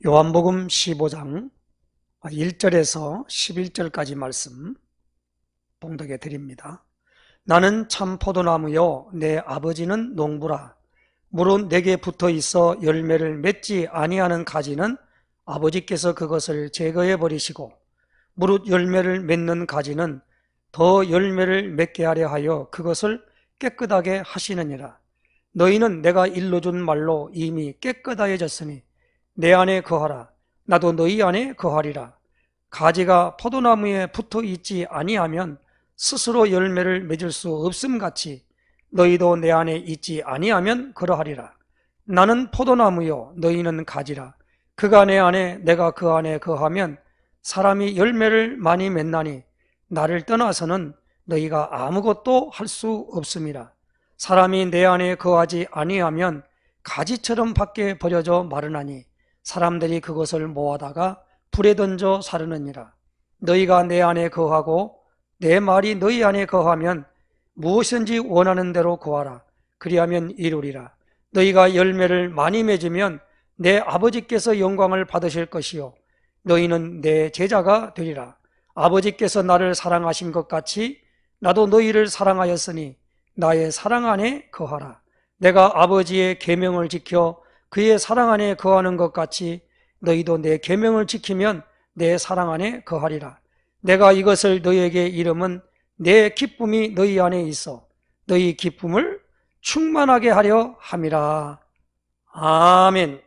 요한복음 15장 1절에서 11절까지 말씀 봉독해 드립니다. 나는 참 포도나무요 내 아버지는 농부라. 무릇 내게 붙어 있어 열매를 맺지 아니하는 가지는 아버지께서 그것을 제거해 버리시고, 무릇 열매를 맺는 가지는 더 열매를 맺게 하려 하여 그것을 깨끗하게 하시느니라. 너희는 내가 일러준 말로 이미 깨끗하여졌으니 내 안에 거하라. 나도 너희 안에 거하리라. 가지가 포도나무에 붙어 있지 아니하면 스스로 열매를 맺을 수 없음같이 너희도 내 안에 있지 아니하면 그러하리라. 나는 포도나무요 너희는 가지라. 그가 내 안에 내가 그 안에 거하면 사람이 열매를 많이 맺나니 나를 떠나서는 너희가 아무것도 할 수 없음이라. 사람이 내 안에 거하지 아니하면 가지처럼 밖에 버려져 마르나니 사람들이 그것을 모아다가 불에 던져 사르느니라. 너희가 내 안에 거하고 내 말이 너희 안에 거하면 무엇인지 원하는 대로 구하라. 그리하면 이루리라. 너희가 열매를 많이 맺으면 내 아버지께서 영광을 받으실 것이요 너희는 내 제자가 되리라. 아버지께서 나를 사랑하신 것 같이 나도 너희를 사랑하였으니 나의 사랑 안에 거하라. 내가 아버지의 계명을 지켜 그의 사랑 안에 거하는 것 같이 너희도 내 계명을 지키면 내 사랑 안에 거하리라. 내가 이것을 너희에게 이름은 내 기쁨이 너희 안에 있어 너희 기쁨을 충만하게 하려 함이라. 아멘.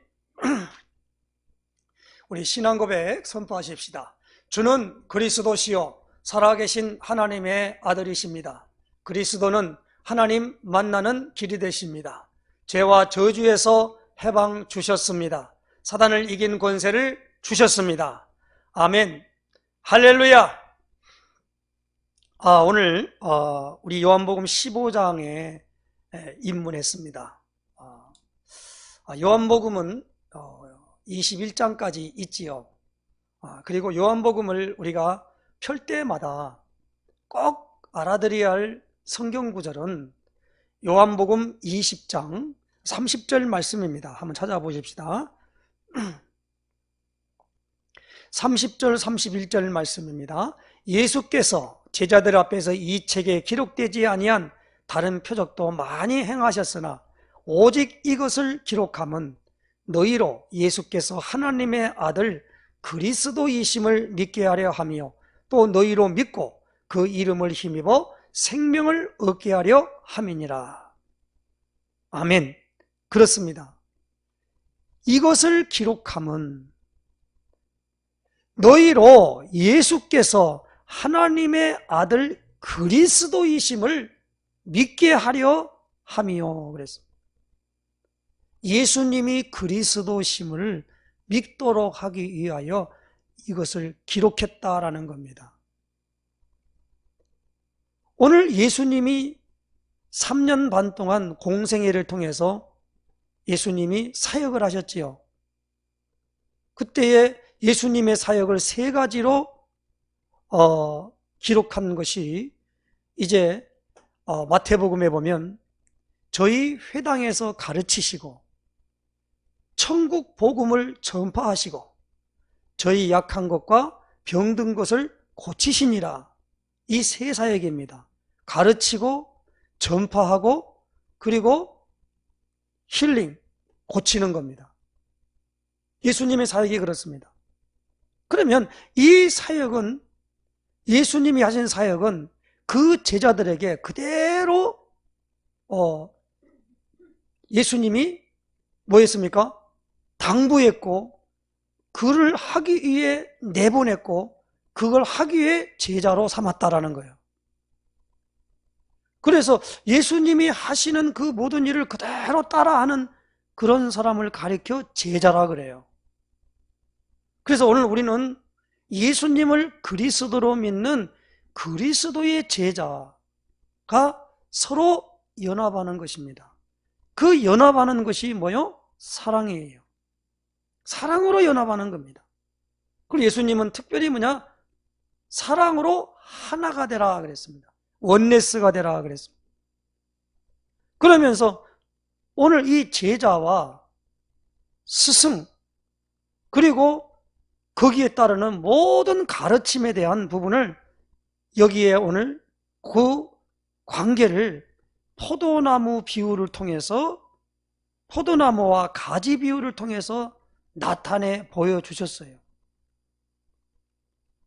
우리 신앙 고백 선포하십시다. 주는 그리스도시요 살아계신 하나님의 아들이십니다. 그리스도는 하나님 만나는 길이 되십니다. 죄와 저주에서 해방 주셨습니다. 사단을 이긴 권세를 주셨습니다. 아멘. 할렐루야. 오늘 우리 요한복음 15장에 입문했습니다. 요한복음은 21장까지 있지요. 그리고 요한복음을 우리가 펼 때마다 꼭 알아들어야 할 성경 구절은 요한복음 20장 30절 말씀입니다. 한번 찾아보십시다. 30절 31절 말씀입니다. 예수께서 제자들 앞에서 이 책에 기록되지 아니한 다른 표적도 많이 행하셨으나 오직 이것을 기록함은 너희로 예수께서 하나님의 아들 그리스도이심을 믿게 하려 하며 또 너희로 믿고 그 이름을 힘입어 생명을 얻게 하려 함이니라. 아멘. 그렇습니다. 이것을 기록함은 너희로 예수께서 하나님의 아들 그리스도이심을 믿게 하려 함이요. 그랬습니다. 예수님이 그리스도심을 믿도록 하기 위하여 이것을 기록했다라는 겁니다. 오늘 예수님이 3년 반 동안 공생애를 통해서 예수님이 사역을 하셨지요. 그때에 예수님의 사역을 세 가지로 기록한 것이 이제 마태복음에 보면 저희 회당에서 가르치시고 천국 복음을 전파하시고 저희 약한 것과 병든 것을 고치시니라. 이 세 사역입니다. 가르치고 전파하고 그리고 힐링, 고치는 겁니다. 예수님의 사역이 그렇습니다. 그러면 이 사역은 예수님이 하신 사역은 그 제자들에게 그대로 예수님이 뭐 했습니까? 당부했고 그를 하기 위해 내보냈고 그걸 하기 위해 제자로 삼았다라는 거예요. 그래서 예수님이 하시는 그 모든 일을 그대로 따라하는 그런 사람을 가리켜 제자라 그래요. 그래서 오늘 우리는 예수님을 그리스도로 믿는 그리스도의 제자가 서로 연합하는 것입니다. 그 연합하는 것이 뭐요? 사랑이에요. 사랑으로 연합하는 겁니다. 그리고 예수님은 특별히 뭐냐? 사랑으로 하나가 되라 그랬습니다. 원네스가 되라 그랬습니다. 그러면서 오늘 이 제자와 스승, 그리고 거기에 따르는 모든 가르침에 대한 부분을 여기에 오늘 그 관계를 포도나무 비유를 통해서, 포도나무와 가지 비유를 통해서 나타내 보여주셨어요.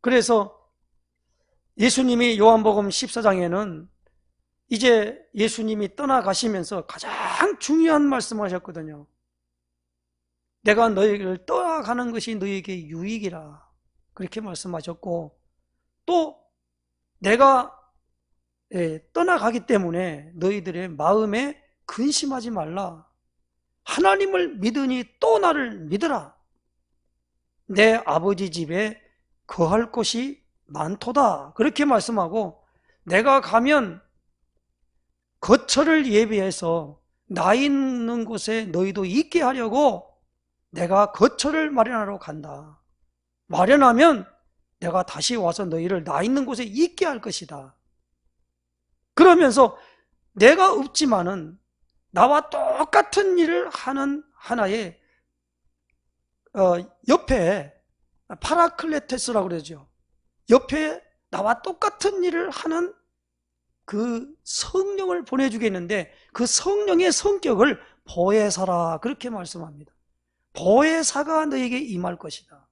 그래서 예수님이 요한복음 14장에는 이제 예수님이 떠나가시면서 가장 중요한 말씀을 하셨거든요. 내가 너희를 떠나가는 것이 너희에게 유익이라, 그렇게 말씀하셨고, 또 내가 떠나가기 때문에 너희들의 마음에 근심하지 말라. 하나님을 믿으니 또 나를 믿으라. 내 아버지 집에 거할 곳이 많도다, 그렇게 말씀하고, 내가 가면 거처를 예비해서 나 있는 곳에 너희도 있게 하려고 내가 거처를 마련하러 간다. 마련하면 내가 다시 와서 너희를 나 있는 곳에 있게 할 것이다. 그러면서 내가 없지만은 나와 똑같은 일을 하는 하나의 옆에 파라클레테스라고 그러죠. 옆에 나와 똑같은 일을 하는 그 성령을 보내주겠는데, 그 성령의 성격을 보혜사라, 그렇게 말씀합니다. 보혜사가 너에게 임할 것이다.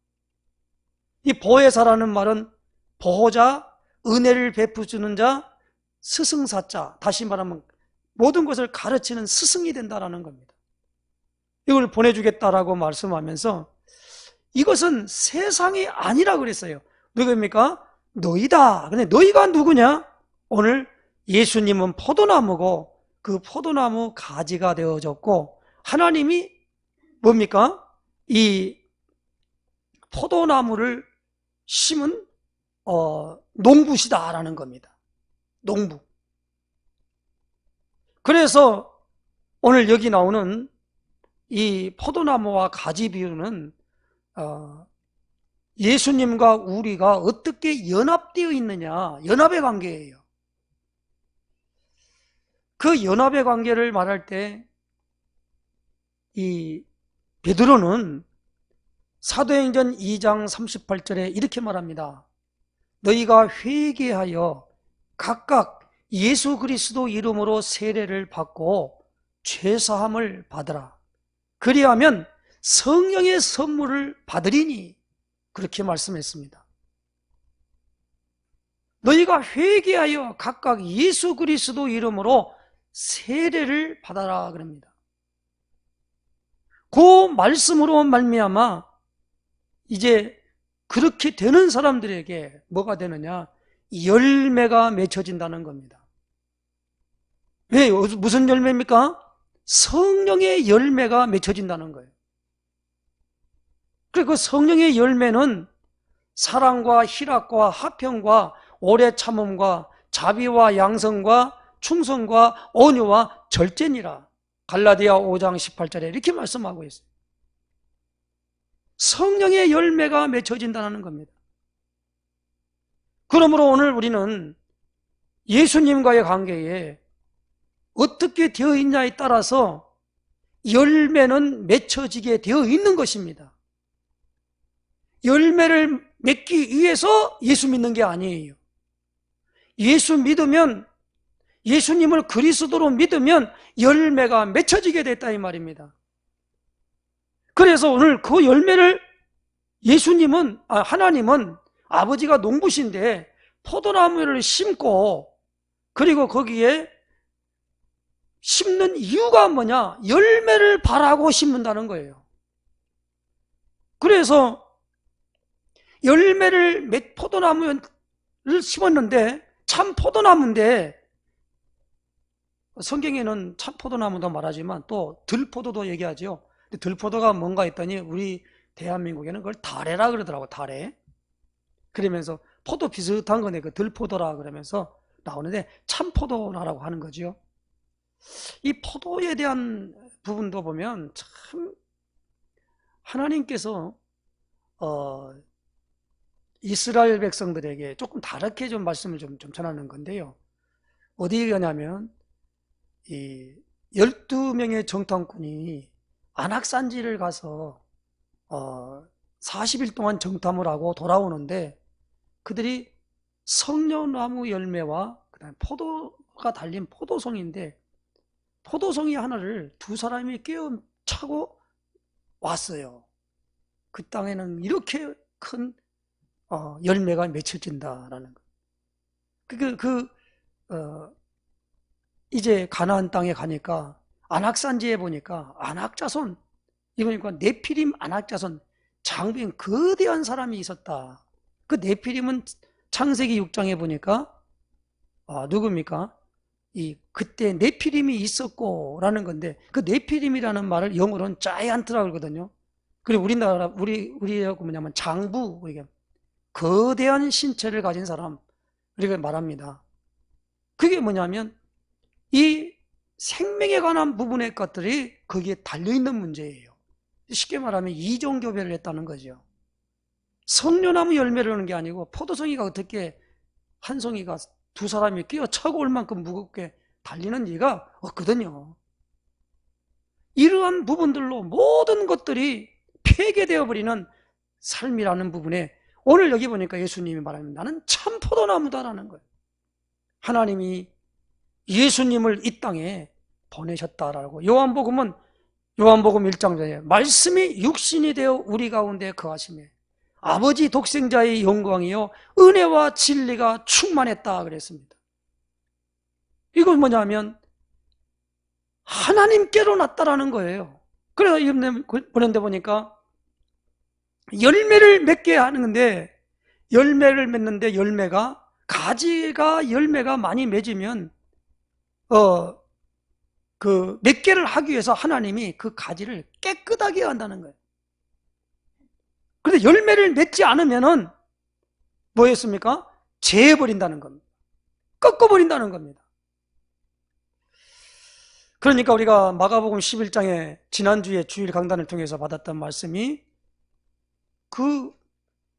이 보혜사라는 말은 보호자, 은혜를 베푸주는 자, 스승사자, 다시 말하면 모든 것을 가르치는 스승이 된다는 겁니다. 이걸 보내주겠다라고 말씀하면서 이것은 세상이 아니라 그랬어요. 누구입니까? 너희다. 근데 너희가 누구냐? 오늘 예수님은 포도나무고 그 포도나무 가지가 되어졌고, 하나님이 뭡니까? 이 포도나무를 심은 농부시다라는 겁니다. 농부. 그래서 오늘 여기 나오는 이 포도나무와 가지 비유는 예수님과 우리가 어떻게 연합되어 있느냐, 연합의 관계예요. 그 연합의 관계를 말할 때 이 베드로는 사도행전 2장 38절에 이렇게 말합니다. 너희가 회개하여 각각 예수 그리스도 이름으로 세례를 받고 죄사함을 받으라. 그리하면 성령의 선물을 받으리니, 그렇게 말씀했습니다. 너희가 회개하여 각각 예수 그리스도 이름으로 세례를 받아라 그럽니다. 그 말씀으로 말미암아 이제 그렇게 되는 사람들에게 뭐가 되느냐? 열매가 맺혀진다는 겁니다. 왜? 무슨 열매입니까? 성령의 열매가 맺혀진다는 거예요. 그리고 그 성령의 열매는 사랑과 희락과 화평과 오래 참음과 자비와 양성과 충성과 온유와 절제니라. 갈라디아 5장 18절에 이렇게 말씀하고 있어요. 성령의 열매가 맺혀진다는 겁니다. 그러므로 오늘 우리는 예수님과의 관계에 어떻게 되어 있냐에 따라서 열매는 맺혀지게 되어 있는 것입니다. 열매를 맺기 위해서 예수 믿는 게 아니에요. 예수 믿으면, 예수님을 그리스도로 믿으면 열매가 맺혀지게 됐다 이 말입니다. 그래서 오늘 그 열매를 하나님은 아버지가 농부신데 포도나무를 심고, 그리고 거기에 심는 이유가 뭐냐? 열매를 바라고 심는다는 거예요. 그래서 포도나무를 심었는데 참 포도나무인데, 성경에는 참 포도나무도 말하지만 또 들포도도 얘기하죠. 근데 들포도가 뭔가 했더니 우리 대한민국에는 그걸 다래라 그러더라고, 다래. 그러면서 포도 비슷한 거네, 그 들포도라 그러면서 나오는데 참포도라고 하는 거죠. 이 포도에 대한 부분도 보면 참 하나님께서 이스라엘 백성들에게 조금 다르게 좀 말씀을 좀 전하는 건데요. 어디에 가냐면 이 12명의 정탐꾼이 안악산지를 가서 40일 동안 정탐을 하고 돌아오는데 그들이 성려나무 열매와 그다음에 포도가 달린 포도송인데 포도송이 하나를 두 사람이 끼어 차고 왔어요. 그 땅에는 이렇게 큰 열매가 맺혀진다라는 거. 이제 가나안 땅에 가니까 안악산지에 보니까 안악자손, 이거니까 네피림 안악자손, 장부인 거대한 사람이 있었다. 그 네피림은 창세기 6장에 보니까 누굽니까? 그때 네피림이 있었고라는 건데 그 네피림이라는 말을 영어로는 자이언트라고 그러거든요. 그리고 우리하고 뭐냐면 장부, 거대한 신체를 가진 사람 이렇게 말합니다. 그게 뭐냐면 이 생명에 관한 부분의 것들이 거기에 달려있는 문제예요. 쉽게 말하면 이종교배를 했다는 거죠. 성려나무 열매를 하는 게 아니고 포도송이가 어떻게 한 송이가 두 사람이 끼어 차고 올 만큼 무겁게 달리는 리가 없거든요. 이러한 부분들로 모든 것들이 폐괴되어 버리는 삶이라는 부분에 오늘 여기 보니까 예수님이 말합니다. 나는 참 포도나무다라는 거예요. 하나님이 예수님을 이 땅에 보내셨다라고. 요한복음 1장에 말씀이 육신이 되어 우리 가운데 거하시매 아버지 독생자의 영광이요 은혜와 진리가 충만했다 그랬습니다. 이건 뭐냐면 하나님께로 났다라는 거예요. 그래서 보낸데 보니까 열매를 맺게 하는 건데 열매를 맺는데 가지가 열매가 많이 맺으면 몇 개를 하기 위해서 하나님이 그 가지를 깨끗하게 한다는 거예요. 그런데 열매를 맺지 않으면은 뭐였습니까? 재해버린다는 겁니다. 꺾어버린다는 겁니다. 그러니까 우리가 마가복음 11장에 지난주에 주일 강단을 통해서 받았던 말씀이 그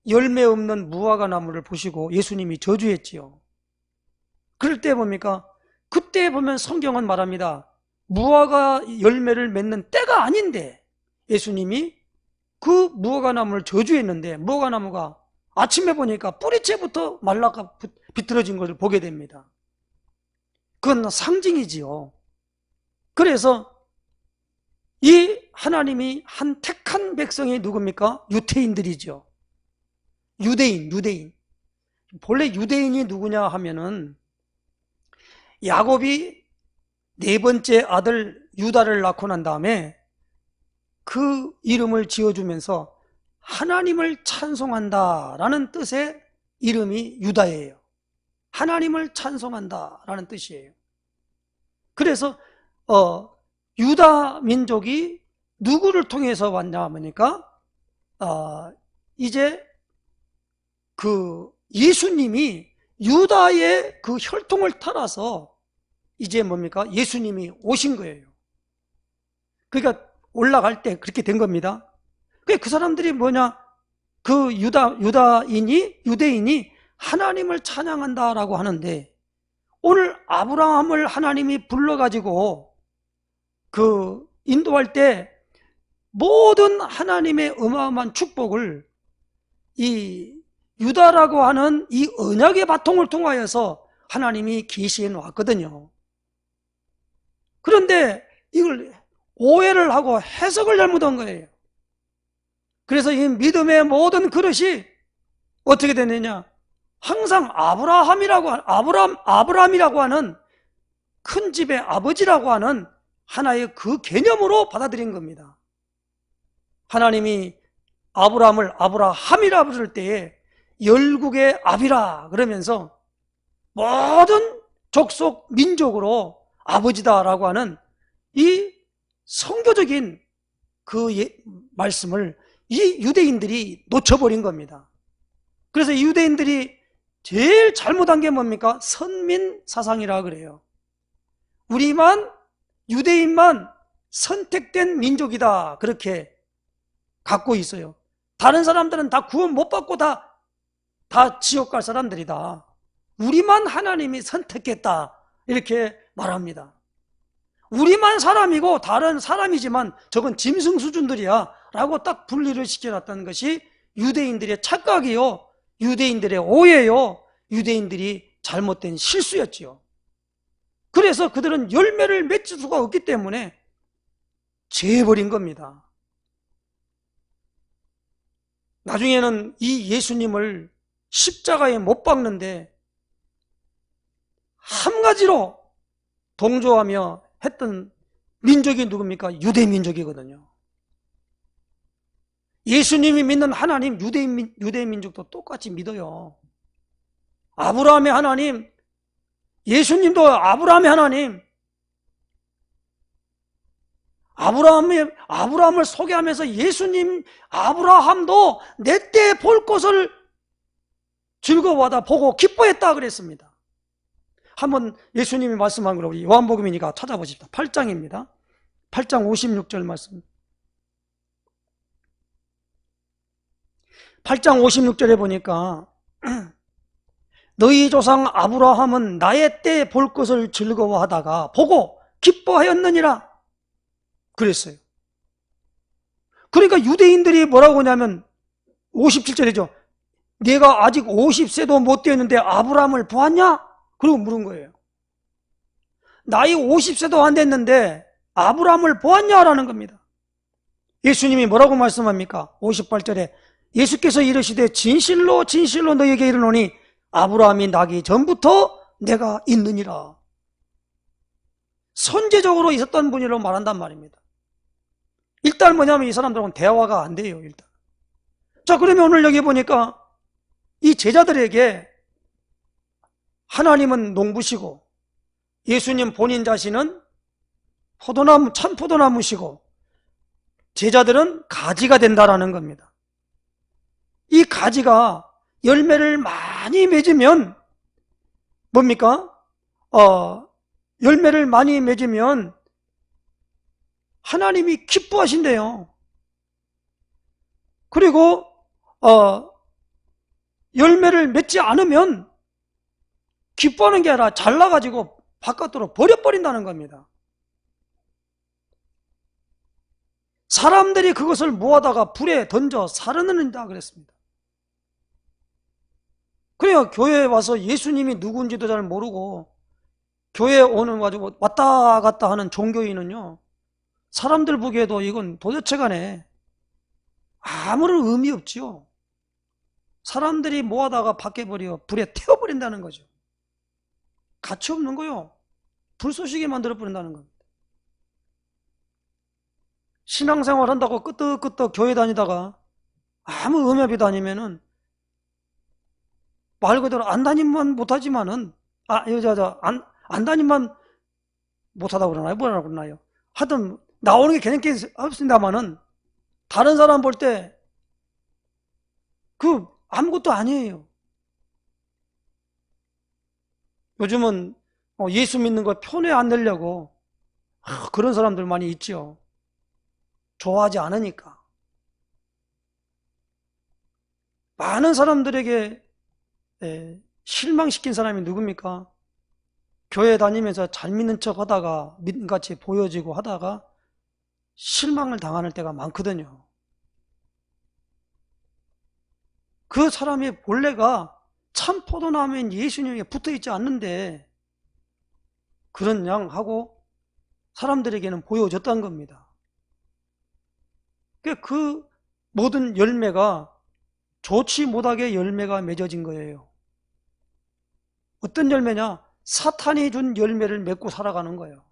열매 없는 무화과 나무를 보시고 예수님이 저주했지요. 그럴 때 뭡니까? 그때 보면 성경은 말합니다. 무화과 열매를 맺는 때가 아닌데 예수님이 그 무화과 나무를 저주했는데 무화과 나무가 아침에 보니까 뿌리채부터 말라가 비틀어진 것을 보게 됩니다. 그건 상징이지요. 그래서 이 하나님이 한 택한 백성이 누굽니까? 유태인들이죠. 유대인. 본래 유대인이 누구냐 하면은 야곱이 네 번째 아들 유다를 낳고 난 다음에 그 이름을 지어주면서 하나님을 찬송한다라는 뜻의 이름이 유다예요. 하나님을 찬송한다라는 뜻이에요. 그래서 유다 민족이 누구를 통해서 왔냐 하니까 이제 그 예수님이 유다의 그 혈통을 따라서 이제 뭡니까? 예수님이 오신 거예요. 그러니까 올라갈 때 그렇게 된 겁니다. 그 사람들이 뭐냐? 그 유대인이 하나님을 찬양한다라고 하는데 오늘 아브라함을 하나님이 불러가지고 그 인도할 때 모든 하나님의 어마어마한 축복을 이 유다라고 하는 이 언약의 바통을 통하여서 하나님이 계시해 놓았거든요. 그런데 이걸 오해를 하고 해석을 잘못한 거예요. 그래서 이 믿음의 모든 그릇이 어떻게 되느냐? 항상 아브라함이라고 하는 큰 집의 아버지라고 하는 하나의 그 개념으로 받아들인 겁니다. 하나님이 아브라함을 아브라함이라 부를 때에 열국의 아비라 그러면서 모든 족속 민족으로 아버지다라고 하는 이 성교적인 그 말씀을 이 유대인들이 놓쳐버린 겁니다. 그래서 이 유대인들이 제일 잘못한 게 뭡니까? 선민 사상이라 그래요. 유대인만 선택된 민족이다 그렇게 갖고 있어요. 다른 사람들은 다 구원 못 받고 다 지옥 갈 사람들이다. 우리만 하나님이 선택했다 이렇게 말합니다. 우리만 사람이고 다른 사람이지만 저건 짐승 수준들이야 라고 딱 분리를 시켜놨다는 것이 유대인들의 착각이요, 유대인들의 오해요, 유대인들이 잘못된 실수였지요. 그래서 그들은 열매를 맺을 수가 없기 때문에 죄버린 겁니다. 나중에는 이 예수님을 십자가에 못 박는데 한 가지로 동조하며 했던 민족이 누굽니까? 유대 민족이거든요. 예수님이 믿는 하나님, 유대 민족도 똑같이 믿어요. 아브라함의 하나님, 예수님도 아브라함의 하나님, 아브라함을 소개하면서 예수님, 아브라함도 내 때 볼 것을 즐거워하다 보고 기뻐했다 그랬습니다. 한번 예수님이 말씀한 걸 우리 요한복음이니까 찾아보십시오. 8장입니다. 8장 56절 말씀. 8장 56절에 보니까 너희 조상 아브라함은 나의 때 볼 것을 즐거워하다가 보고 기뻐하였느니라 그랬어요. 그러니까 유대인들이 뭐라고 하냐면 57절이죠. 내가 아직 50세도 못 되었는데 아브라함을 보았냐? 그러고 물은 거예요. 나이 50세도 안 됐는데 아브라함을 보았냐라는 겁니다. 예수님이 뭐라고 말씀합니까? 58절에 예수께서 이르시되 진실로 진실로 너희에게 이르노니 아브라함이 나기 전부터 내가 있느니라. 선제적으로 있었던 분이라고 말한단 말입니다. 일단 뭐냐면 이 사람들은 대화가 안 돼요. 일단. 자, 그러면 오늘 여기 보니까 이 제자들에게 하나님은 농부시고 예수님 본인 자신은 포도나무, 참 포도나무시고 제자들은 가지가 된다라는 겁니다. 이 가지가 열매를 많이 맺으면 뭡니까? 열매를 많이 맺으면 하나님이 기뻐하신대요. 그리고 열매를 맺지 않으면 기뻐하는 게 아니라 잘라가지고 바깥으로 버려버린다는 겁니다. 사람들이 그것을 모아다가 불에 던져 살아내는다 그랬습니다. 그래야 교회에 와서 예수님이 누군지도 잘 모르고 교회에 오는 가지고 왔다 갔다 하는 종교인은요, 사람들 보기에도 이건 도대체 간에 아무런 의미 없지요. 사람들이 모아다가 밖에 버려 불에 태워버린다는 거죠. 가치 없는 거요. 불쏘시개 만들어 버린다는 겁니다. 신앙생활 한다고 끄떡끄떡 교회 다니다가 아무 의미 없이 다니면은 말 그대로 안 다니면 못하지만은 안 다니면 못하다고 그러나요? 뭐라고 그러나요? 하여튼 나오는 게 개념 없습니다만은 다른 사람 볼 때 그 아무것도 아니에요. 요즘은 예수 믿는 거 편에 안 내려고 그런 사람들 많이 있죠. 좋아하지 않으니까. 많은 사람들에게 실망시킨 사람이 누굽니까? 교회 다니면서 잘 믿는 척 하다가 믿음같이 보여지고 하다가 실망을 당하는 때가 많거든요. 그 사람의 본래가 참 포도나무인 예수님에 붙어있지 않는데 그런 양 하고 사람들에게는 보여줬다는 겁니다. 그 모든 열매가 좋지 못하게 열매가 맺어진 거예요. 어떤 열매냐? 사탄이 준 열매를 맺고 살아가는 거예요.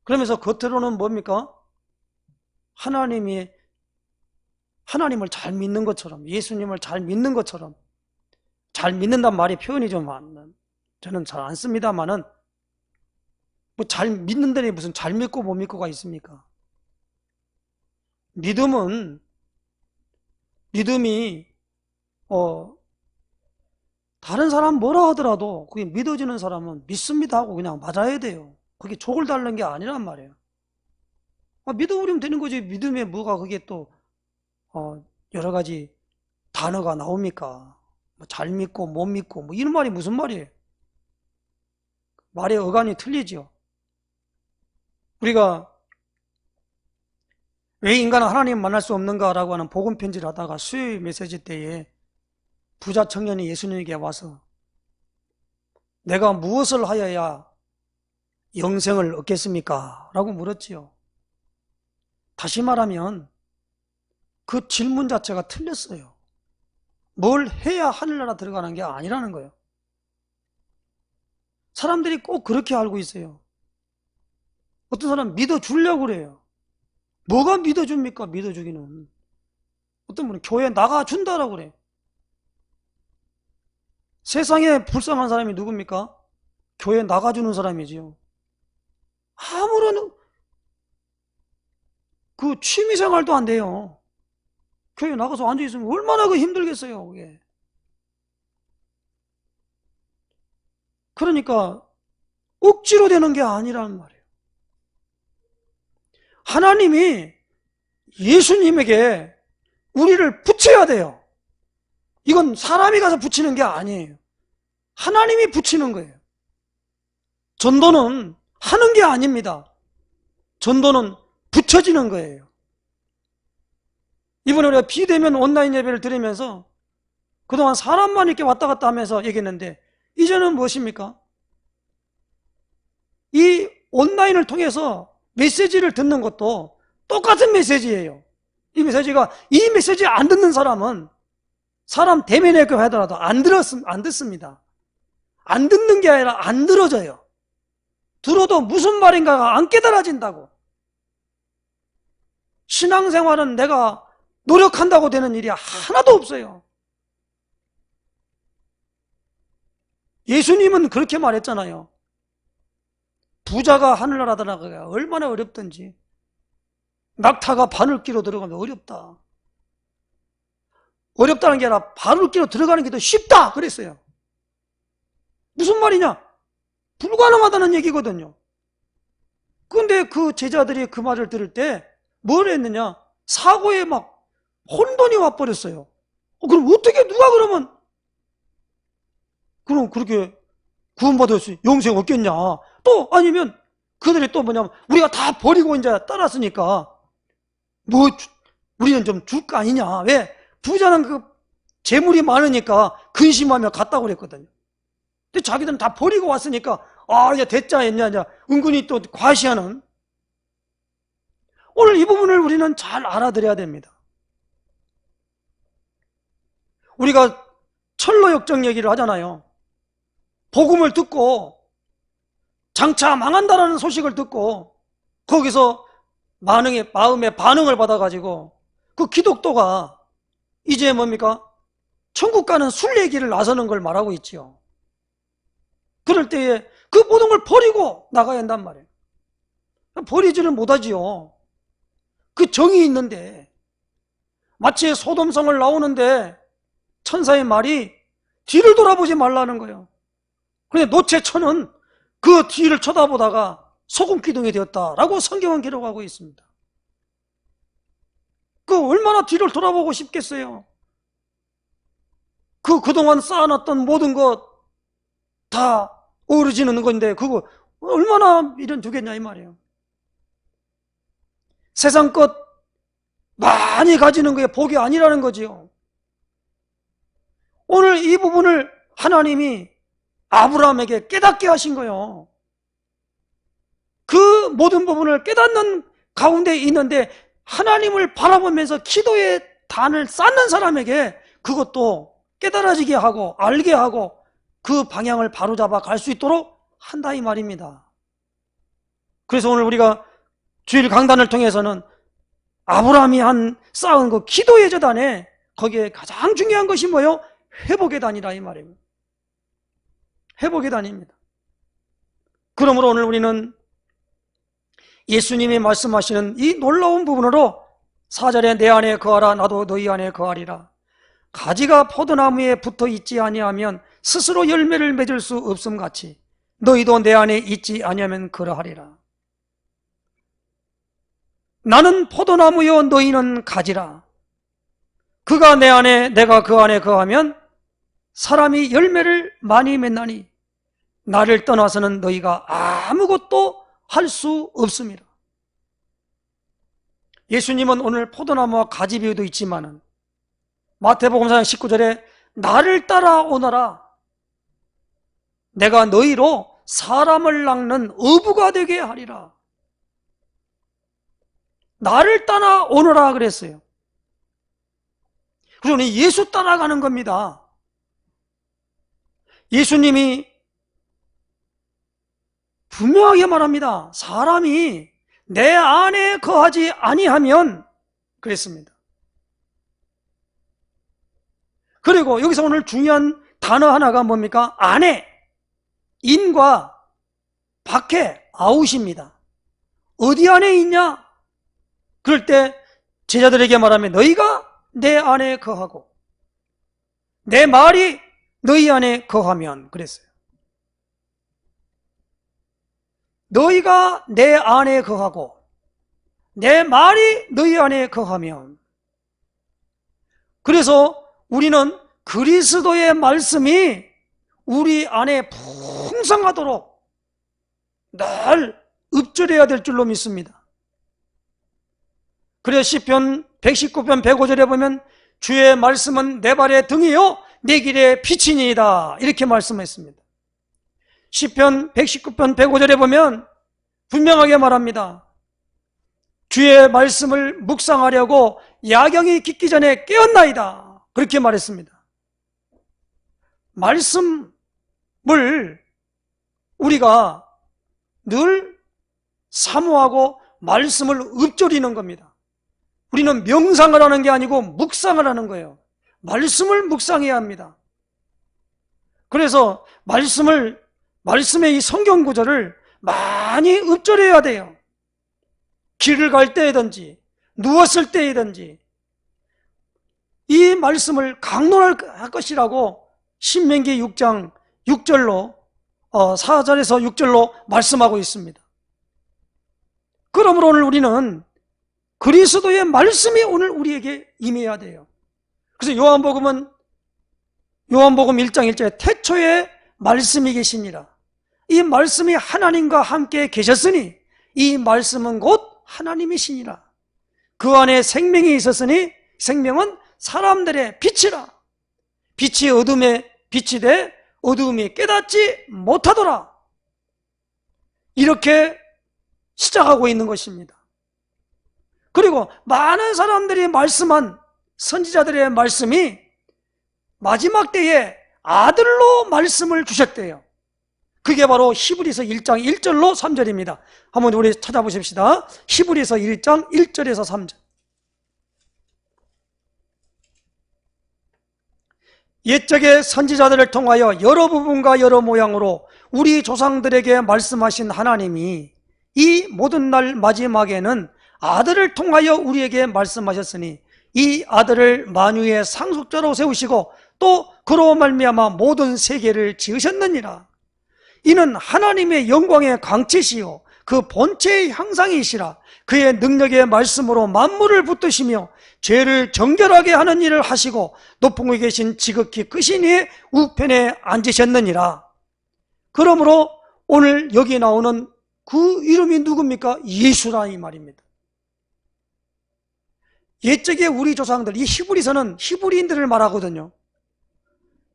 그러면서 겉으로는 뭡니까? 하나님을 잘 믿는 것처럼, 예수님을 잘 믿는 것처럼, 잘 믿는단 말이 표현이 좀 저는 잘 안 씁니다만은 뭐 잘 믿는다니 무슨 잘 믿고 못 믿고가 있습니까? 믿음이 다른 사람 뭐라 하더라도 그게 믿어지는 사람은 믿습니다 하고 그냥 맞아야 돼요. 그게 족을 달는 게 아니란 말이에요. 믿어버리면 되는 거지. 믿음에 뭐가 그게 또 여러 가지 단어가 나옵니까? 잘 믿고 못 믿고 뭐 이런 말이 무슨 말이에요? 말의 어간이 틀리죠. 우리가 왜 인간은 하나님 만날 수 없는가라고 하는 복음 편지를 하다가 수요일 메시지 때에 부자 청년이 예수님에게 와서 내가 무엇을 하여야 영생을 얻겠습니까? 라고 물었지요. 다시 말하면 그 질문 자체가 틀렸어요. 뭘 해야 하늘나라 들어가는 게 아니라는 거예요. 사람들이 꼭 그렇게 알고 있어요. 어떤 사람 믿어주려고 그래요. 뭐가 믿어줍니까? 믿어주기는. 어떤 분은 교회 나가준다라고 그래요. 세상에 불쌍한 사람이 누굽니까? 교회 나가주는 사람이지요. 아무런 그 취미생활도 안 돼요. 교회 나가서 앉아있으면 얼마나 그 힘들겠어요, 그게. 그러니까 억지로 되는 게 아니라는 말이에요. 하나님이 예수님에게 우리를 붙여야 돼요. 이건 사람이 가서 붙이는 게 아니에요. 하나님이 붙이는 거예요. 전도는 하는 게 아닙니다. 전도는 붙여지는 거예요. 이번에 우리가 비대면 온라인 예배를 드리면서 그동안 사람만 이렇게 왔다 갔다 하면서 얘기했는데 이제는 무엇입니까? 이 온라인을 통해서 메시지를 듣는 것도 똑같은 메시지예요. 이 메시지 안 듣는 사람은 사람 대면에 하더라도 안 듣습니다. 안 듣는 게 아니라 안 들어져요. 들어도 무슨 말인가가 안 깨달아진다고. 신앙생활은 내가 노력한다고 되는 일이 하나도 없어요. 예수님은 그렇게 말했잖아요. 부자가 하늘나라 들어가기가 얼마나 어렵던지. 낙타가 바늘기로 들어가면 어렵다. 어렵다는 게 아니라 바늘기로 들어가는 게 더 쉽다 그랬어요. 무슨 말이냐? 불가능하다는 얘기거든요. 그런데 그 제자들이 그 말을 들을 때 뭘 했느냐? 사고에 막 혼돈이 와버렸어요. 그럼 어떻게 누가 그럼 그렇게 구원받을 수 영생 없겠냐? 또 아니면 그들이 또 뭐냐면 우리가 다 버리고 이제 따랐으니까 뭐 우리는 좀 줄 거 아니냐? 왜? 부자는 그 재물이 많으니까 근심하며 갔다고 그랬거든요. 근데 자기들은 다 버리고 왔으니까 이제 됐자 했냐 이제 은근히 또 과시하는. 오늘 이 부분을 우리는 잘 알아들어야 됩니다. 우리가 철로 역정 얘기를 하잖아요. 복음을 듣고 장차 망한다라는 소식을 듣고 거기서 마음의 반응을 받아가지고 그 기독도가 이제 뭡니까? 천국 가는 순례길을 나서는 걸 말하고 있지요. 그럴 때에 그 모든 걸 버리고 나가야 한단 말이에요. 버리지를 못하지요. 그 정이 있는데 마치 소돔성을 나오는데 천사의 말이 뒤를 돌아보지 말라는 거예요. 그런데 노체천은 그 뒤를 쳐다보다가 소금기둥이 되었다라고 성경은 기록하고 있습니다. 그 얼마나 뒤를 돌아보고 싶겠어요. 그동안 쌓아놨던 모든 것 다 어우러지는 건데 그거 얼마나 미련 두겠냐 이 말이에요. 세상 것 많이 가지는 게 복이 아니라는 거지요. 오늘 이 부분을 하나님이 아브라함에게 깨닫게 하신 거예요. 그 모든 부분을 깨닫는 가운데 있는데 하나님을 바라보면서 기도의 단을 쌓는 사람에게 그것도 깨달아지게 하고 알게 하고 그 방향을 바로잡아 갈 수 있도록 한다 이 말입니다. 그래서 오늘 우리가 주일 강단을 통해서는 아브라함이 쌓은 그 기도의 재단에 거기에 가장 중요한 것이 뭐예요? 회복의 단이라 이 말입니다. 회복의 단입니다. 그러므로 오늘 우리는 예수님이 말씀하시는 이 놀라운 부분으로 4절에 내 안에 거하라 나도 너희 안에 거하리라. 가지가 포도나무에 붙어 있지 아니하면 스스로 열매를 맺을 수 없음 같이 너희도 내 안에 있지 아니하면 그러하리라. 나는 포도나무요 너희는 가지라. 그가 내 안에 내가 그 안에 거하면 사람이 열매를 많이 맺나니 나를 떠나서는 너희가 아무것도 할 수 없습니다. 예수님은 오늘 포도나무와 가지 비유도 있지만은 마태복음 4장 19절에 나를 따라오너라, 내가 너희로 사람을 낚는 어부가 되게 하리라. 나를 따라오너라 그랬어요. 그래서 예수 따라가는 겁니다. 예수님이 분명하게 말합니다. 사람이 내 안에 거하지 아니하면 그랬습니다. 그리고 여기서 오늘 중요한 단어 하나가 뭡니까? 안에, 인과 밖에, 아웃입니다. 어디 안에 있냐? 그럴 때 제자들에게 말하면 너희가 내 안에 거하고 내 말이 너희 안에 거하면 그랬어요. 너희가 내 안에 거하고 내 말이 너희 안에 거하면, 그래서 우리는 그리스도의 말씀이 우리 안에 풍성하도록 늘 읊조려야 될 줄로 믿습니다. 그래서 시편 119편 105절에 보면 주의 말씀은 내 발의 등이요 내 길의 빛이니이다, 이렇게 말씀했습니다. 시편 119편 105절에 보면 분명하게 말합니다. 주의 말씀을 묵상하려고 야경이 깃기 전에 깨었나이다, 그렇게 말했습니다. 말씀을 우리가 늘 사모하고 말씀을 읊조리는 겁니다. 우리는 명상을 하는 게 아니고 묵상을 하는 거예요. 말씀을 묵상해야 합니다. 그래서 말씀의 이 성경 구절을 많이 읊조려야 돼요. 길을 갈 때이든지 누웠을 때이든지 이 말씀을 강론할 것이라고 신명기 6장 6절로 4절에서 6절로 말씀하고 있습니다. 그러므로 오늘 우리는 그리스도의 말씀이 오늘 우리에게 임해야 돼요. 그래서 요한복음 1장 1절에 태초에 말씀이 계시니라. 이 말씀이 하나님과 함께 계셨으니 이 말씀은 곧 하나님이시니라. 그 안에 생명이 있었으니 생명은 사람들의 빛이라. 빛이 어둠에 빛이되 어두움이 깨닫지 못하더라. 이렇게 시작하고 있는 것입니다. 그리고 많은 사람들이 말씀한 선지자들의 말씀이 마지막 때에 아들로 말씀을 주셨대요. 그게 바로 히브리서 1장 1절로 3절입니다. 한번 우리 찾아보십시다. 히브리서 1장 1절에서 3절. 옛적의 선지자들을 통하여 여러 부분과 여러 모양으로 우리 조상들에게 말씀하신 하나님이 이 모든 날 마지막에는 아들을 통하여 우리에게 말씀하셨으니 이 아들을 만유의 상속자로 세우시고 또 그로 말미암아 모든 세계를 지으셨느니라. 이는 하나님의 영광의 광채시요 그 본체의 형상이시라. 그의 능력의 말씀으로 만물을 붙드시며 죄를 정결하게 하는 일을 하시고 높은 곳에 계신 지극히 크신 이의 우편에 앉으셨느니라. 그러므로 오늘 여기 나오는 그 이름이 누굽니까? 예수라 이 말입니다. 옛적에 우리 조상들, 이 히브리서는 히브리인들을 말하거든요.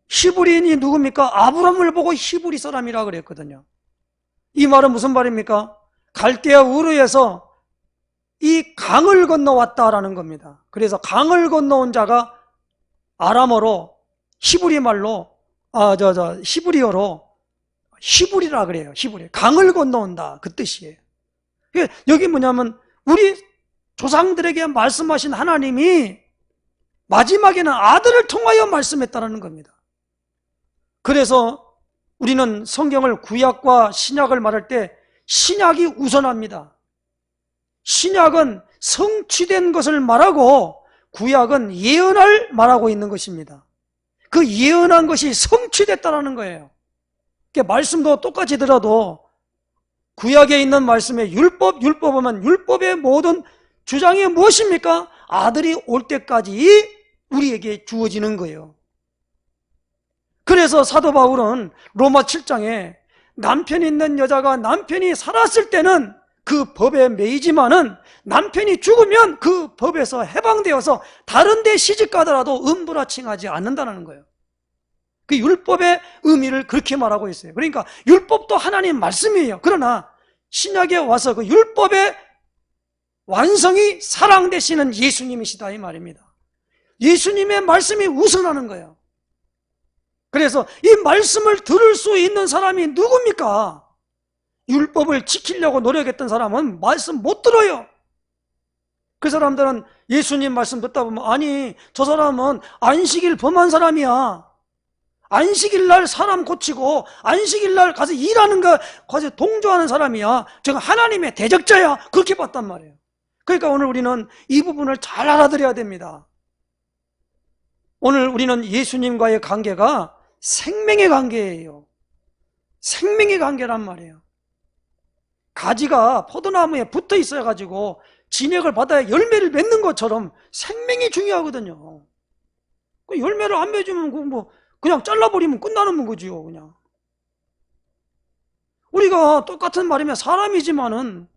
히브리인이 누굽니까? 아브라함을 보고 히브리 사람이라 그랬거든요. 이 말은 무슨 말입니까? 갈대아 우르에서 이 강을 건너왔다라는 겁니다. 그래서 강을 건너온 자가 아람어로 히브리 말로 히브리어로 히브리라 그래요. 히브리. 강을 건너온다 그 뜻이에요. 여기 뭐냐면 우리 조상들에게 말씀하신 하나님이 마지막에는 아들을 통하여 말씀했다는 겁니다. 그래서 우리는 성경을 구약과 신약을 말할 때 신약이 우선합니다. 신약은 성취된 것을 말하고 구약은 예언을 말하고 있는 것입니다. 그 예언한 것이 성취됐다는 거예요. 말씀도 똑같이 들어도 구약에 있는 말씀에 율법은 율법의 모든 주장이 무엇입니까? 아들이 올 때까지 우리에게 주어지는 거예요. 그래서 사도 바울은 로마 7장에 남편이 있는 여자가 남편이 살았을 때는 그 법에 매이지만은 남편이 죽으면 그 법에서 해방되어서 다른 데 시집가더라도 음부라칭하지 않는다는 거예요. 그 율법의 의미를 그렇게 말하고 있어요. 그러니까 율법도 하나님 말씀이에요. 그러나 신약에 와서 그 율법의 완성이 사랑 되시는 예수님이시다 이 말입니다. 예수님의 말씀이 우선하는 거예요. 그래서 이 말씀을 들을 수 있는 사람이 누굽니까? 율법을 지키려고 노력했던 사람은 말씀 못 들어요. 그 사람들은 예수님 말씀 듣다 보면 아니 저 사람은 안식일 범한 사람이야. 안식일 날 사람 고치고 안식일 날 가서 일하는 거 가서 동조하는 사람이야. 제가 하나님의 대적자야. 그렇게 봤단 말이에요. 그러니까 오늘 우리는 이 부분을 잘 알아들어야 됩니다. 오늘 우리는 예수님과의 관계가 생명의 관계예요. 생명의 관계란 말이에요. 가지가 포도나무에 붙어 있어가지고 진액을 받아야 열매를 맺는 것처럼 생명이 중요하거든요. 그 열매를 안 맺으면 그냥 잘라버리면 끝나는 거지요. 그냥 우리가 똑같은 말이면 사람이지만은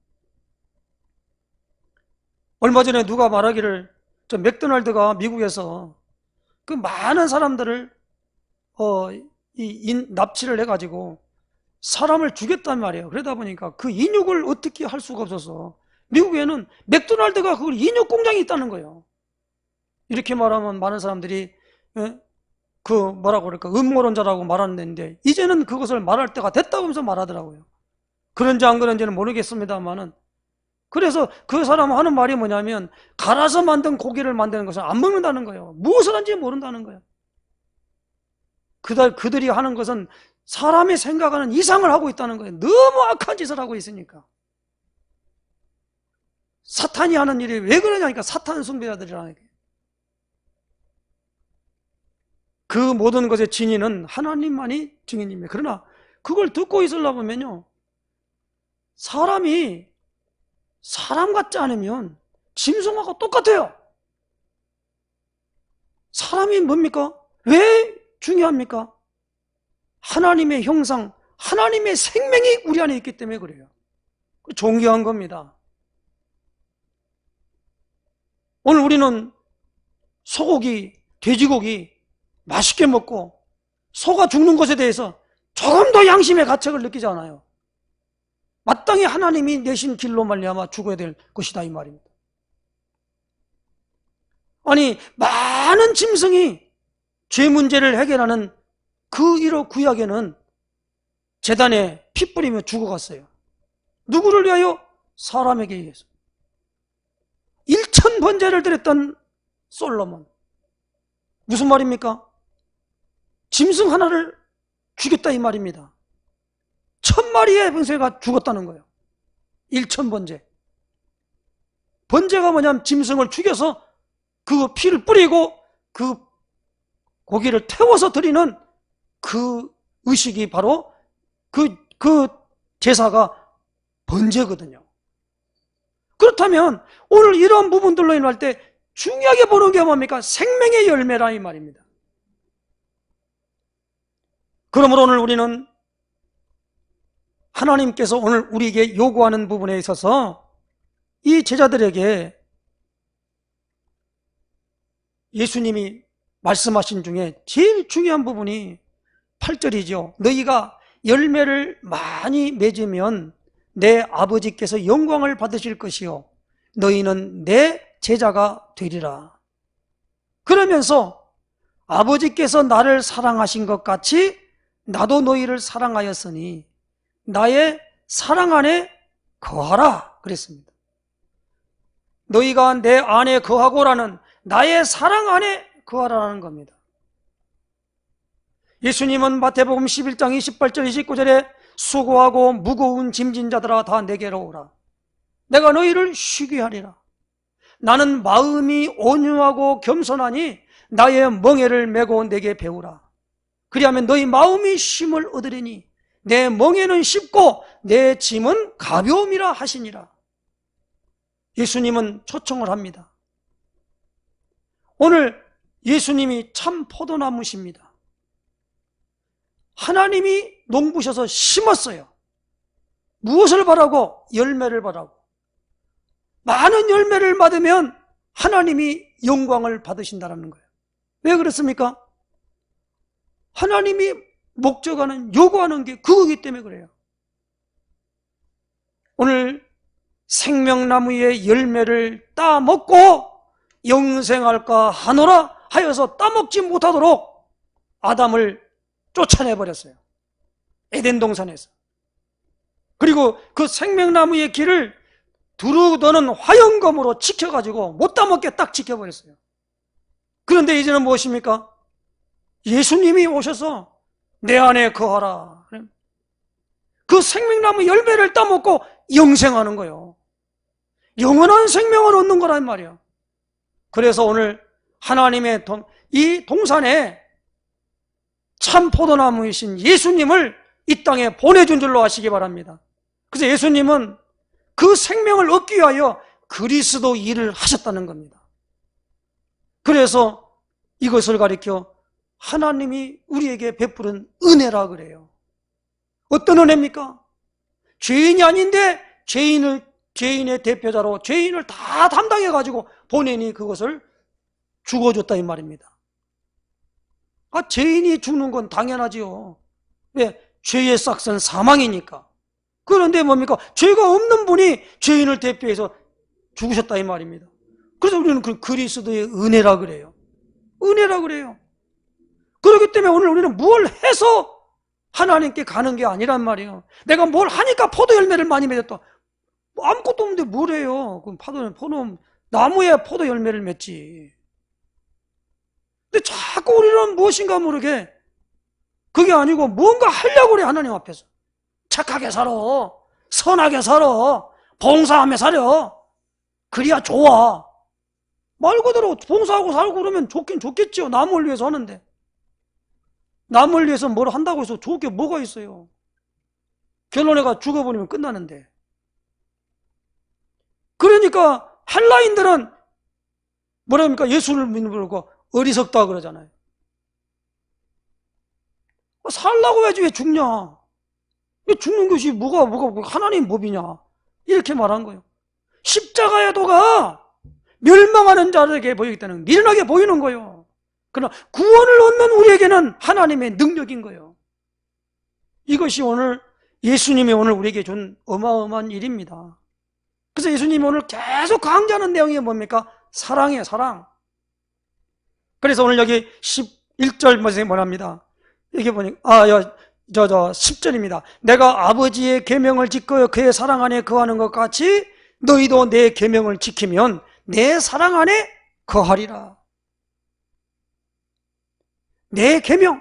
얼마 전에 누가 말하기를 저 맥도날드가 미국에서 그 많은 사람들을 납치를 해가지고 사람을 죽였단 말이에요. 그러다 보니까 그 인육을 어떻게 할 수가 없어서 미국에는 맥도날드가 그걸 인육 공장이 있다는 거예요. 이렇게 말하면 많은 사람들이 뭐라고 그럴까 음모론자라고 말하는데 이제는 그것을 말할 때가 됐다고 하면서 말하더라고요. 그런지 안 그런지는 모르겠습니다만은 그래서 그 사람 하는 말이 뭐냐면 갈아서 만든 고기를 만드는 것을 안 먹는다는 거예요. 무엇을 하는지 모른다는 거예요. 그들이 하는 것은 사람이 생각하는 이상을 하고 있다는 거예요. 너무 악한 짓을 하고 있으니까. 사탄이 하는 일이 왜 그러냐니까 사탄 숭배자들이라는 거예요. 그 모든 것의 진인은 하나님만이 증인입니다. 그러나 그걸 듣고 있으려면요 사람이 사람 같지 않으면 짐승하고 똑같아요. 사람이 뭡니까? 왜 중요합니까? 하나님의 형상, 하나님의 생명이 우리 안에 있기 때문에 그래요. 존귀한 겁니다. 오늘 우리는 소고기, 돼지고기 맛있게 먹고 소가 죽는 것에 대해서 조금 더 양심의 가책을 느끼지 않아요. 마땅히 하나님이 내신 길로 말미암아 죽어야 될 것이다 이 말입니다. 아니 많은 짐승이 죄 문제를 해결하는 그 일호 구약에는 제단에 피 뿌리며 죽어갔어요. 누구를 위하여? 사람에게 의해서. 1000번제를 드렸던 솔로몬. 무슨 말입니까? 짐승 하나를 죽였다 이 말입니다. 1000마리의 번제가 죽었다는 거예요. 1000번제. 번제가 뭐냐면 짐승을 죽여서 그 피를 뿌리고 그 고기를 태워서 드리는 그 의식이 바로 그 제사가 번제거든요. 그렇다면 오늘 이런 부분들로 인할 때 중요하게 보는 게 뭡니까? 생명의 열매라 이 말입니다. 그러므로 오늘 우리는 하나님께서 오늘 우리에게 요구하는 부분에 있어서 이 제자들에게 예수님이 말씀하신 중에 제일 중요한 부분이 8절이죠. 너희가 열매를 많이 맺으면 내 아버지께서 영광을 받으실 것이요 너희는 내 제자가 되리라. 그러면서 아버지께서 나를 사랑하신 것 같이 나도 너희를 사랑하였으니 나의 사랑 안에 거하라 그랬습니다. 너희가 내 안에 거하고라는 나의 사랑 안에 거하라는 겁니다. 예수님은 마태복음 11장 28절 29절에 수고하고 무거운 짐진 자들아 다 내게로 오라. 내가 너희를 쉬게 하리라. 나는 마음이 온유하고 겸손하니 나의 멍에를 메고 내게 배우라. 그리하면 너희 마음이 쉼을 얻으리니 내 멍에는 쉽고 내 짐은 가벼움이라 하시니라. 예수님은 초청을 합니다. 오늘 예수님이 참 포도나무십니다. 하나님이 농부셔서 심었어요. 무엇을 바라고? 열매를 바라고. 많은 열매를 받으면 하나님이 영광을 받으신다는 거예요. 왜 그렇습니까? 하나님이 목적하는, 요구하는 게 그거기 때문에 그래요. 오늘 생명나무의 열매를 따먹고 영생할까 하노라 하여서 따먹지 못하도록 아담을 쫓아내버렸어요. 에덴 동산에서. 그리고 그 생명나무의 길을 두루 도는 화영검으로 지켜가지고 못 따먹게 딱 지켜버렸어요. 그런데 이제는 무엇입니까? 예수님이 오셔서 내 안에 거하라. 그 생명나무 열매를 따먹고 영생하는 거예요. 영원한 생명을 얻는 거란 말이에요. 그래서 오늘 하나님의 이 동산에 참 포도나무이신 예수님을 이 땅에 보내준 줄로 아시기 바랍니다. 그래서 예수님은 그 생명을 얻기 위하여 그리스도 일을 하셨다는 겁니다. 그래서 이것을 가리켜 하나님이 우리에게 베푸른 은혜라 그래요. 어떤 은혜입니까? 죄인이 아닌데 죄인의 대표자로 죄인을 다 담당해가지고 본인이 그것을 죽어줬다 이 말입니다. 죄인이 죽는 건 당연하지요. 왜? 죄의 싹은 사망이니까. 그런데 뭡니까? 죄가 없는 분이 죄인을 대표해서 죽으셨다 이 말입니다. 그래서 우리는 그 그리스도의 은혜라 그래요. 은혜라 그래요. 그렇기 때문에 오늘 우리는 뭘 해서 하나님께 가는 게 아니란 말이에요. 내가 뭘 하니까 포도 열매를 많이 맺었다. 아무것도 없는데 뭘 해요? 그럼 포도 나무에 포도 열매를 맺지. 근데 자꾸 우리는 무엇인가 모르게 그게 아니고 뭔가 하려고 그래. 하나님 앞에서 착하게 살아, 선하게 살아, 봉사하며 살아. 그래야 좋아. 말 그대로 봉사하고 살고 그러면 좋긴 좋겠죠. 남을 위해서 하는데. 남을 위해서 뭘 한다고 해서 좋을 게 뭐가 있어요? 결론에가 죽어버리면 끝나는데. 그러니까 헬라인들은 뭐랍니까? 예수를 믿고 어리석다 그러잖아요. 살라고 해야지 왜 죽냐? 죽는 것이 뭐가 하나님 법이냐? 이렇게 말한 거예요. 십자가의 도가 멸망하는 자들에게 보이기 때문에 미련하게 보이는 거예요. 그러나 구원을 얻는 우리에게는 하나님의 능력인 거예요. 이것이 오늘 예수님이 오늘 우리에게 준 어마어마한 일입니다. 그래서 예수님이 오늘 계속 강조하는 내용이 뭡니까? 사랑이에요, 사랑. 그래서 오늘 여기 11절 뭐랍니다. 여기 보니까 10절입니다. 내가 아버지의 계명을 지켜 그의 사랑 안에 거하는 것 같이 너희도 내 계명을 지키면 내 사랑 안에 거하리라. 내 계명.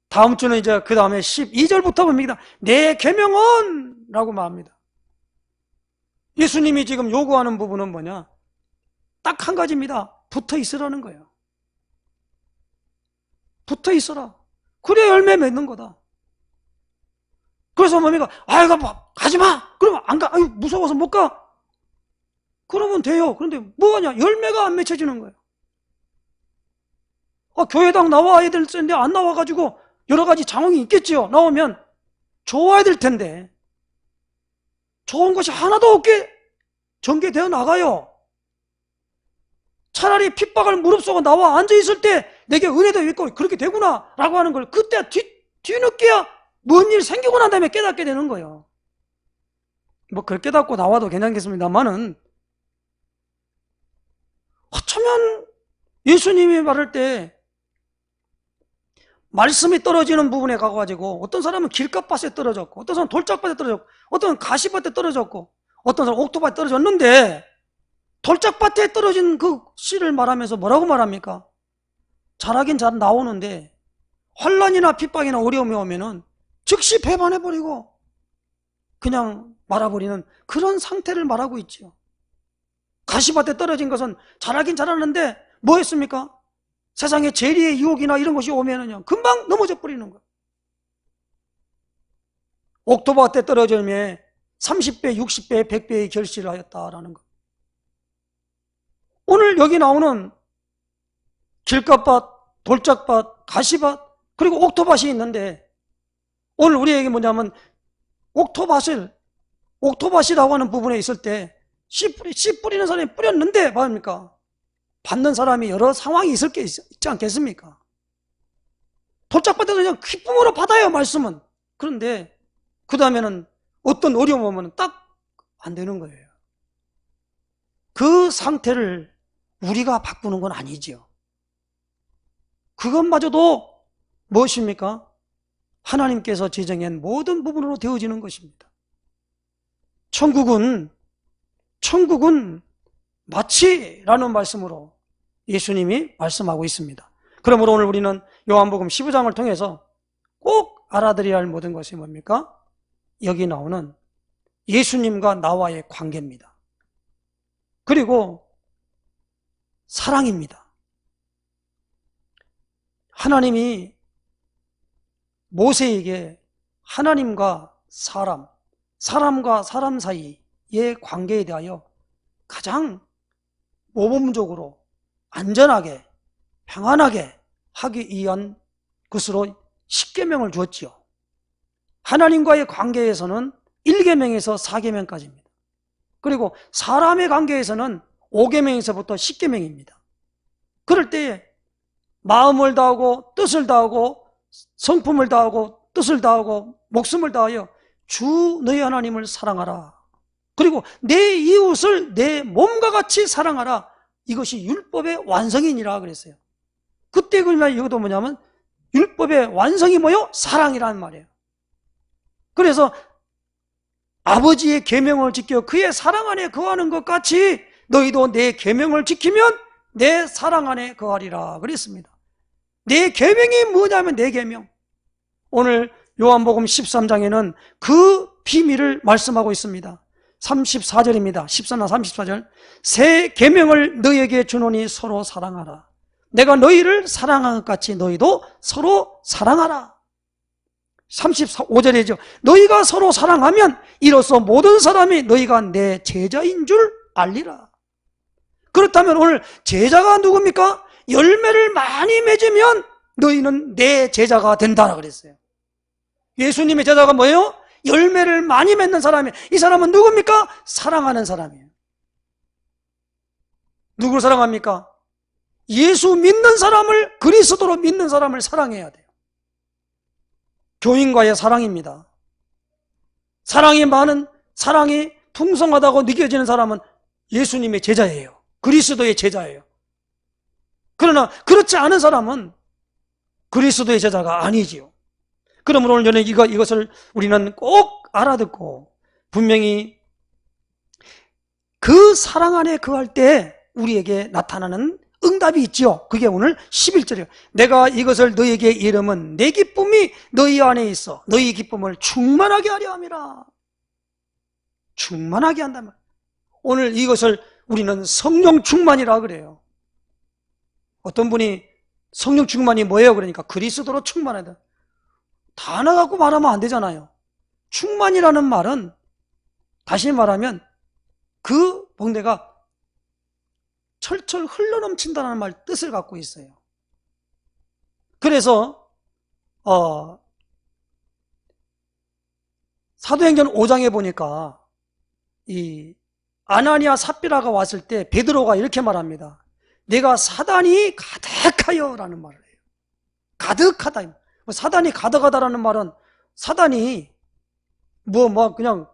다음 주는 이제 그 다음에 12절부터 봅니다. 내 계명은 라고 말합니다. 예수님이 지금 요구하는 부분은 뭐냐? 딱 한 가지입니다. 붙어 있으라는 거예요. 붙어 있어라. 그래 열매 맺는 거다. 그래서 뭡니까? 아이고 가지 마. 그러면 안 가. 아유 무서워서 못 가. 그러면 돼요. 그런데 뭐하냐? 열매가 안 맺혀지는 거예요. 교회당 나와야 될 텐데 안 나와가지고 여러 가지 상황이 있겠지요. 나오면 좋아야 될 텐데 좋은 것이 하나도 없게 전개되어 나가요. 차라리 핍박을 무릅쓰고 나와 앉아있을 때 내게 은혜도 있고 그렇게 되구나 라고 하는 걸 그때 뒤늦게야 뭔 일 생기고 난 다음에 깨닫게 되는 거예요. 뭐 그걸 깨닫고 나와도 괜찮겠습니다만은 어쩌면 예수님이 말할 때 말씀이 떨어지는 부분에 가가지고 어떤 사람은 길가밭에 떨어졌고 어떤 사람은 돌짝밭에 떨어졌고 어떤 사람은 가시밭에 떨어졌고 어떤 사람은 옥토밭에 떨어졌는데 돌짝밭에 떨어진 그 씨를 말하면서 뭐라고 말합니까? 자라긴 잘 나오는데 환난이나 핍박이나 어려움이 오면은 즉시 배반해버리고 그냥 말아버리는 그런 상태를 말하고 있죠. 가시밭에 떨어진 것은 자라긴 자랐는데 뭐 했습니까? 세상에 재리의 유혹이나 이런 것이 오면은요 금방 넘어져 버리는 거예요. 옥토밭에 떨어지면 30배, 60배, 100배의 결실을 하였다라는 것. 오늘 여기 나오는 길가밭, 돌짝밭, 가시밭, 그리고 옥토밭이 있는데 오늘 우리에게 뭐냐면 옥토밭을 옥토밭이라고 하는 부분에 있을 때 씨 뿌리는 사람이 뿌렸는데 뭐합니까? 받는 사람이 여러 상황이 있지 않겠습니까? 도착받아서 그냥 기쁨으로 받아요, 말씀은. 그런데 그 다음에는 어떤 어려움 오면 딱 안 되는 거예요. 그 상태를 우리가 바꾸는 건 아니지요. 그것마저도 무엇입니까? 하나님께서 지정한 모든 부분으로 되어지는 것입니다. 천국은 마치라는 말씀으로 예수님이 말씀하고 있습니다. 그러므로 오늘 우리는 요한복음 15장을 통해서 꼭 알아들어야 할 모든 것이 뭡니까? 여기 나오는 예수님과 나와의 관계입니다. 그리고 사랑입니다. 하나님이 모세에게 하나님과 사람과 사람 사이의 관계에 대하여 가장 모범적으로 안전하게 평안하게 하기 위한 것으로 10계명을 주었지요. 하나님과의 관계에서는 1계명에서 4계명까지입니다. 그리고 사람의 관계에서는 5계명에서부터 10계명입니다. 그럴 때에 마음을 다하고 뜻을 다하고 성품을 다하고 뜻을 다하고 목숨을 다하여 주 너희 하나님을 사랑하라. 그리고 내 이웃을 내 몸과 같이 사랑하라. 이것이 율법의 완성이니라 그랬어요. 그때 그러면 이것도 뭐냐면 율법의 완성이 뭐요? 사랑이라는 말이에요. 그래서 아버지의 계명을 지켜 그의 사랑 안에 거하는 것 같이 너희도 내 계명을 지키면 내 사랑 안에 거하리라 그랬습니다. 내 계명이 뭐냐면 내 계명. 오늘 요한복음 13장에는 그 비밀을 말씀하고 있습니다. 34절입니다. 14나 34절. 새 계명을 너희에게 주노니 서로 사랑하라. 내가 너희를 사랑한 것 같이 너희도 서로 사랑하라. 35절이죠. 너희가 서로 사랑하면 이로써 모든 사람이 너희가 내 제자인 줄 알리라. 그렇다면 오늘 제자가 누굽니까? 열매를 많이 맺으면 너희는 내 제자가 된다라 그랬어요. 예수님의 제자가 뭐예요? 열매를 많이 맺는 사람이에요. 이 사람은 누굽니까? 사랑하는 사람이에요. 누구를 사랑합니까? 예수 믿는 사람을, 그리스도로 믿는 사람을 사랑해야 돼요. 교인과의 사랑입니다. 사랑이 많은, 사랑이 풍성하다고 느껴지는 사람은 예수님의 제자예요. 그리스도의 제자예요. 그러나 그렇지 않은 사람은 그리스도의 제자가 아니지요. 그러므로 오늘 저는 이것을 우리는 꼭 알아듣고 분명히 그 사랑 안에 거할 때 우리에게 나타나는 응답이 있지요. 그게 오늘 11절이에요. 내가 이것을 너희에게 이름은 내 기쁨이 너희 안에 있어 너희 기쁨을 충만하게 하려 함이라. 충만하게 한다면 오늘 이것을 우리는 성령 충만이라 그래요. 어떤 분이 성령 충만이 뭐예요? 그러니까 그리스도로 충만하다. 단어 갖고 말하면 안 되잖아요. 충만이라는 말은 다시 말하면 그 본대가 철철 흘러넘친다는 말 뜻을 갖고 있어요. 그래서 사도행전 5장에 보니까 이 아나니아 삽비라가 왔을 때 베드로가 이렇게 말합니다. 내가 사단이 가득하여 라는 말을 해요. 가득하다. 사단이 가득하다라는 말은 사단이 그냥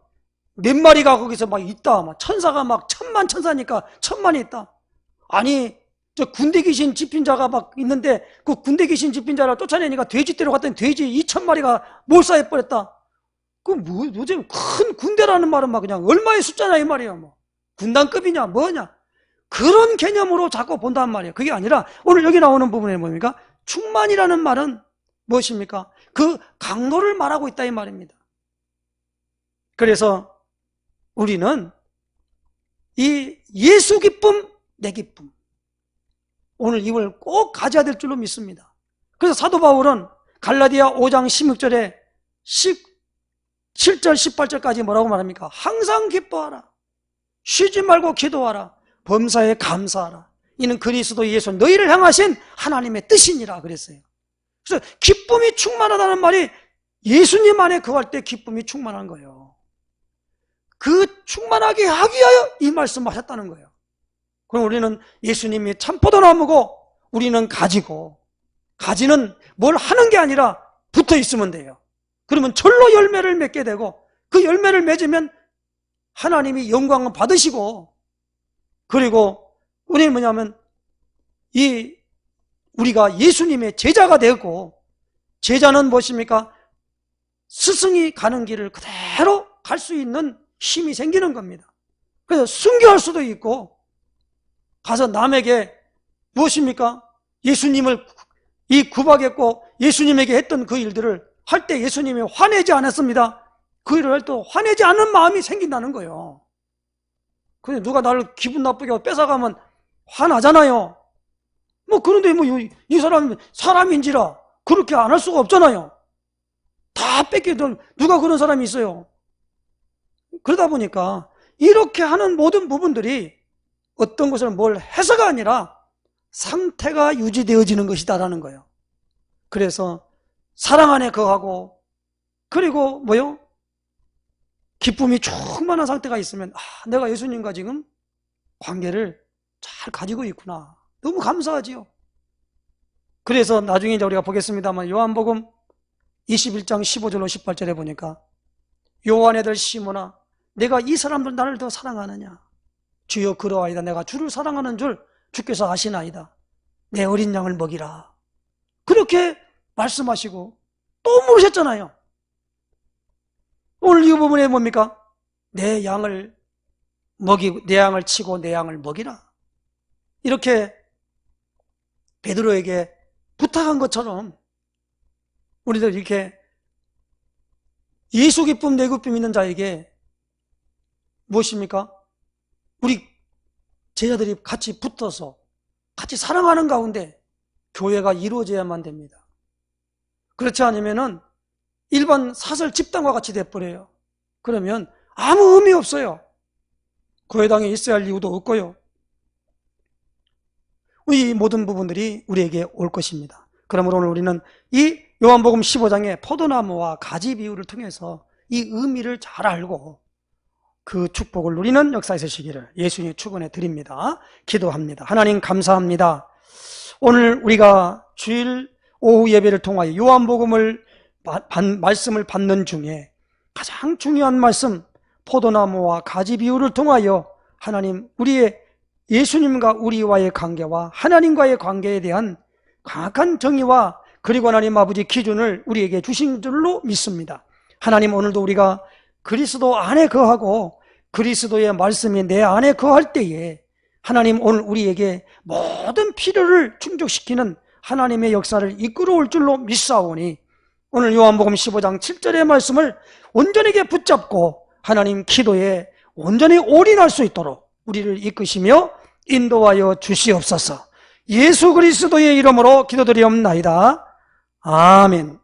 몇 마리가 거기서 막 있다. 막 천사가 막 천만 천사니까 천만이 있다. 아니 저 군대 귀신 집힌자가 막 있는데 그 군대 귀신 집힌자를 쫓아내니까 돼지떼로 갔더니 돼지 2,000마리가 몰사해 버렸다. 요즘 큰 군대라는 말은 막 그냥 얼마의 숫자냐 이 말이야. 군단급이냐 뭐냐 그런 개념으로 자꾸 본단 말이에요. 그게 아니라 오늘 여기 나오는 부분에 뭡니까? 충만이라는 말은 무엇입니까? 그 강도를 말하고 있다 이 말입니다. 그래서 우리는 이 예수 기쁨, 내 기쁨 오늘 이걸 꼭 가져야 될 줄로 믿습니다. 그래서 사도 바울은 갈라디아 5장 16절에 17절 18절까지 뭐라고 말합니까? 항상 기뻐하라 쉬지 말고 기도하라 범사에 감사하라 이는 그리스도 예수 너희를 향하신 하나님의 뜻이니라 그랬어요. 그래서 기쁨이 충만하다는 말이 예수님 안에 거할 때 기쁨이 충만한 거예요. 그 충만하게 하기 위하여 이 말씀을 하셨다는 거예요. 그럼 우리는 예수님이 참포도나무고 우리는 가지고, 가지는 뭘 하는 게 아니라 붙어 있으면 돼요. 그러면 절로 열매를 맺게 되고, 그 열매를 맺으면 하나님이 영광을 받으시고, 그리고 우리는 뭐냐면 우리가 예수님의 제자가 되고, 제자는 무엇입니까? 스승이 가는 길을 그대로 갈 수 있는 힘이 생기는 겁니다. 그래서 순교할 수도 있고, 가서 남에게 무엇입니까? 예수님을 구박했고 예수님에게 했던 그 일들을 할 때 예수님이 화내지 않았습니다. 그 일을 할 때 화내지 않는 마음이 생긴다는 거예요. 근데 누가 나를 기분 나쁘게 뺏어가면 화나잖아요. 그런데 이 사람이 사람인지라 그렇게 안 할 수가 없잖아요. 다 뺏기던 누가 그런 사람이 있어요. 그러다 보니까 이렇게 하는 모든 부분들이 어떤 것을 뭘 해서가 아니라 상태가 유지되어지는 것이다라는 거예요. 그래서 사랑 안에 거하고, 그리고 기쁨이 충만한 상태가 있으면 내가 예수님과 지금 관계를 잘 가지고 있구나. 너무 감사하지요. 그래서 나중에 이제 우리가 보겠습니다만 요한복음 21장 15절로 18절에 보니까 요한 애들 시몬아 내가 이 사람들 나를 더 사랑하느냐? 주여 그러하이다. 내가 주를 사랑하는 줄 주께서 아시나이다. 내 어린 양을 먹이라. 그렇게 말씀하시고 또 물으셨잖아요. 오늘 이 부분에 뭡니까? 내 양을 치고 내 양을 먹이라. 이렇게 베드로에게 부탁한 것처럼 우리도 이렇게 예수 기쁨 내 기쁨 있는 자에게 무엇입니까? 우리 제자들이 같이 붙어서 같이 사랑하는 가운데 교회가 이루어져야만 됩니다. 그렇지 않으면은 일반 사설 집단과 같이 돼버려요. 그러면 아무 의미 없어요. 교회당에 있어야 할 이유도 없고요. 이 모든 부분들이 우리에게 올 것입니다. 그러므로 오늘 우리는 이 요한복음 15장의 포도나무와 가지 비유를 통해서 이 의미를 잘 알고 그 축복을 누리는 역사에 서시기를 예수님의 축원해 드립니다. 기도합니다. 하나님 감사합니다. 오늘 우리가 주일 오후 예배를 통하여 요한복음을 말씀을 받는 중에 가장 중요한 말씀 포도나무와 가지 비유를 통하여 하나님 우리의 예수님과 우리와의 관계와 하나님과의 관계에 대한 강력한 정의와 그리고 하나님 아버지 기준을 우리에게 주신 줄로 믿습니다. 하나님 오늘도 우리가 그리스도 안에 거하고 그리스도의 말씀이 내 안에 거할 때에 하나님 오늘 우리에게 모든 필요를 충족시키는 하나님의 역사를 이끌어올 줄로 믿사오니 오늘 요한복음 15장 7절의 말씀을 온전하게 붙잡고 하나님 기도에 온전히 올인할 수 있도록 우리를 이끄시며 인도하여 주시옵소서. 예수 그리스도의 이름으로 기도드리옵나이다. 아멘.